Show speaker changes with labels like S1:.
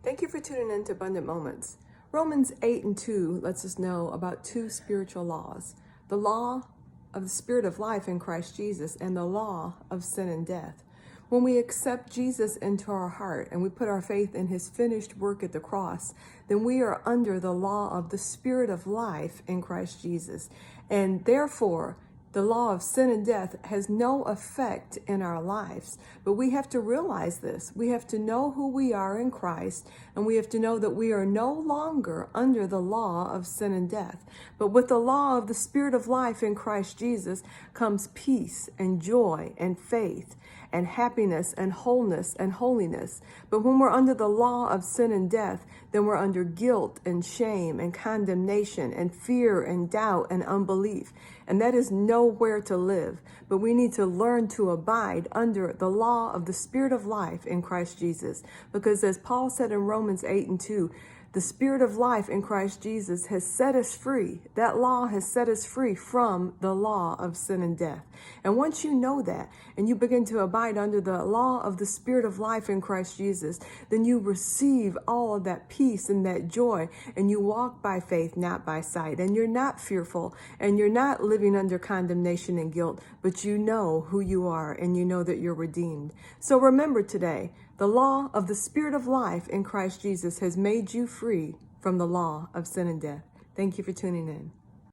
S1: Thank you for tuning in to Abundant Moments. Romans 8:2 lets us know about two spiritual laws: the law of the Spirit of life in Christ Jesus and the law of sin and death. When we accept Jesus into our heart and we put our faith in his finished work at the cross, then we are under the law of the Spirit of life in Christ Jesus. And therefore, the law of sin and death has no effect in our lives. But we have to realize this. We have to know who we are in Christ, and we have to know that we are no longer under the law of sin and death. But with the law of the Spirit of life in Christ Jesus comes peace and joy and faith and happiness and wholeness and holiness. But when we're under the law of sin and death, then we're under guilt and shame and condemnation and fear and doubt and unbelief. And that is nowhere to live. But we need to learn to abide under the law of the Spirit of life in Christ Jesus. Because as Paul said in Romans 8:2, the Spirit of life in Christ Jesus has set us free. That law has set us free from the law of sin and death. And once you know that, and you begin to abide under the law of the Spirit of life in Christ Jesus, then you receive all of that peace and that joy, and you walk by faith, not by sight. And you're not fearful, and you're not living under condemnation and guilt, but you know who you are, and you know that you're redeemed. So remember today, the law of the Spirit of life in Christ Jesus has made you free from the law of sin and death. Thank you for tuning in.